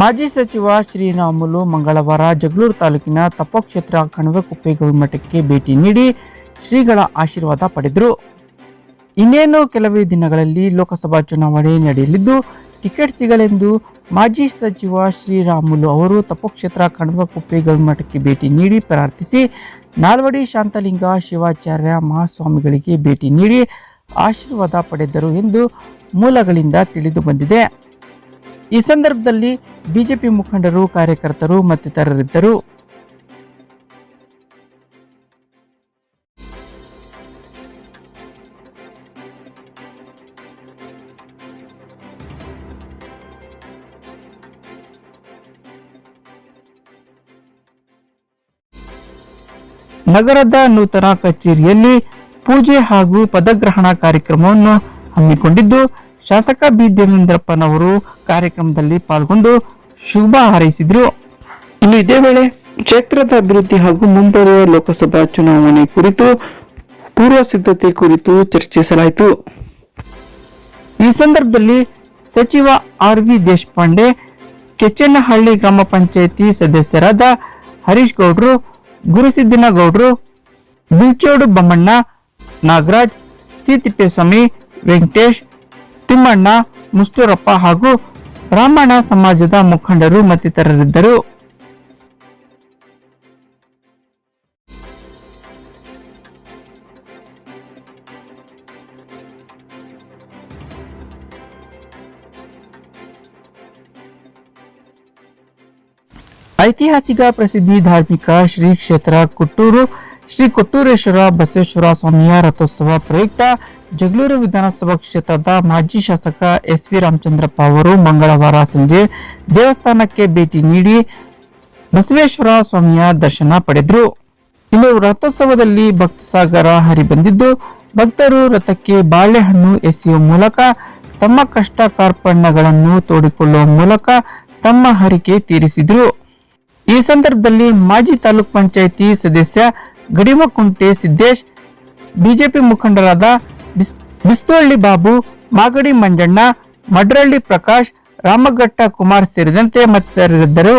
ಮಾಜಿ ಸಚಿವ ಶ್ರೀರಾಮುಲು ಮಂಗಳವಾರ ಜಗಳೂರು ತಾಲೂಕಿನ ತಪೋಕ್ಷೇತ್ರ ಕಣವೆಕುಪ್ಪೆ ಗವಿಮಠಕ್ಕೆ ಭೇಟಿ ನೀಡಿ ಶ್ರೀಗಳ ಆಶೀರ್ವಾದ ಪಡೆದರು. ಇನ್ನೇನು ಕೆಲವೇ ದಿನಗಳಲ್ಲಿ ಲೋಕಸಭಾ ಚುನಾವಣೆ ನಡೆಯಲಿದ್ದು ಟಿಕೆಟ್ ಸಿಗಲೆಂದು ಮಾಜಿ ಸಚಿವ ಶ್ರೀರಾಮುಲು ಅವರು ತಪೋಕ್ಷೇತ್ರ ಕಣವೆಕುಪ್ಪೆ ಗವಿಮಠಕ್ಕೆ ಭೇಟಿ ನೀಡಿ ಪ್ರಾರ್ಥಿಸಿ ನಾಲ್ವಡಿ ಶಾಂತಲಿಂಗ ಶಿವಾಚಾರ್ಯ ಮಹಾಸ್ವಾಮಿಗಳಿಗೆ ಭೇಟಿ ನೀಡಿ ಆಶೀರ್ವಾದ ಪಡೆದರು ಎಂದು ಮೂಲಗಳಿಂದ ತಿಳಿದು ಬಂದಿದೆ. ಈ ಸಂದರ್ಭದಲ್ಲಿ ಬಿಜೆಪಿ ಮುಖಂಡರು, ಕಾರ್ಯಕರ್ತರು ಮತ್ತಿತರರಿದ್ದರು. ನಗರದ ನೂತನ ಕಚೇರಿಯಲ್ಲಿ ಪೂಜೆ ಹಾಗೂ ಪದಗ್ರಹಣ ಕಾರ್ಯಕ್ರಮವನ್ನು ಹಮ್ಮಿಕೊಂಡಿದ್ದು ಶಾಸಕ ಬಿ ದೇವೇಂದ್ರಪ್ಪನವರು ಕಾರ್ಯಕ್ರಮದಲ್ಲಿ ಪಾಲ್ಗೊಂಡು ಶುಭ ಹಾರೈಸಿದರು. ಇನ್ನು ಇದೇ ವೇಳೆ ಕ್ಷೇತ್ರದ ಅಭಿವೃದ್ಧಿ ಹಾಗೂ ಮುಂಬರುವ ಲೋಕಸಭಾ ಚುನಾವಣೆ ಕುರಿತು ಪೂರ್ವ ಸಿದ್ಧತೆ ಕುರಿತು ಚರ್ಚಿಸಲಾಯಿತು. ಈ ಸಂದರ್ಭದಲ್ಲಿ ಸಚಿವ ಆರ್.ವಿ. ದೇಶಪಾಂಡೆ, ಕೆಚ್ಚನಹಳ್ಳಿ ಗ್ರಾಮ ಪಂಚಾಯಿತಿ ಸದಸ್ಯರಾದ ಹರೀಶ್ ಗೌಡ್ರು, ಗುರುಸಿದ್ದನಗೌಡ್ರು, ಬಿಲ್ಚೋಡು ಬಮ್ಮಣ್ಣ, ನಾಗರಾಜ್, ಸಿ ತಿಪ್ಪೇಸ್ವಾಮಿ, ವೆಂಕಟೇಶ್, ತಿಮ್ಮಣ್ಣ, ಮುಷ್ಟೂರಪ್ಪ ಹಾಗೂ ಬ್ರಾಹ್ಮಣ ಸಮಾಜದ ಮುಖಂಡರು ಮತ್ತಿತರರಿದ್ದರು. ಐತಿಹಾಸಿಕ ಪ್ರಸಿದ್ಧಿ ಧಾರ್ಮಿಕ ಶ್ರೀ ಕ್ಷೇತ್ರ ಕೊಟ್ಟೂರು ಶ್ರೀ ಕೊಟ್ಟೂರೇಶ್ವರ ಬಸವೇಶ್ವರ ಸ್ವಾಮಿಯ ರಥೋತ್ಸವ ಪ್ರಯುಕ್ತ ಜಗಳೂರು ವಿಧಾನಸಭಾ ಕ್ಷೇತ್ರದ ಮಾಜಿ ಶಾಸಕ ಎಸ್.ವಿ. ರಾಮಚಂದ್ರಪ್ಪ ಅವರು ಮಂಗಳವಾರ ಸಂಜೆ ದೇವಸ್ಥಾನಕ್ಕೆ ಭೇಟಿ ನೀಡಿ ಬಸವೇಶ್ವರ ಸ್ವಾಮಿಯ ದರ್ಶನ ಪಡೆದರು. ಇನ್ನು ರಥೋತ್ಸವದಲ್ಲಿ ಭಕ್ತ ಸಾಗರ ಹರಿಬಂದಿದ್ದು ಭಕ್ತರು ರಥಕ್ಕೆ ಬಾಳೆಹಣ್ಣು ಎಸೆಯುವ ಮೂಲಕ ತಮ್ಮ ಕಷ್ಟ ಕಾರ್ಪಣ್ಯಗಳನ್ನು ತೋಡಿಕೊಳ್ಳುವ ಮೂಲಕ ತಮ್ಮ ಹರಿಕೆ ತೀರಿಸಿದರು. ಈ ಸಂದರ್ಭದಲ್ಲಿ ಮಾಜಿ ತಾಲೂಕ್ ಪಂಚಾಯಿತಿ ಸದಸ್ಯ ಗಡಿಮಕುಂಟೆ ಸಿದ್ದೇಶ್, ಬಿಜೆಪಿ ಮುಖಂಡರಾದ ಬಿಸ್ತೋಳ್ಳಿ ಬಾಬು, ಮಾಗಡಿ ಮಂಜಣ್ಣ, ಮಡ್ರಳ್ಳಿ ಪ್ರಕಾಶ್, ರಾಮಘಟ್ಟ ಕುಮಾರ್ ಸೇರಿದಂತೆ ಮತ್ತಿತರರಿದ್ದರು.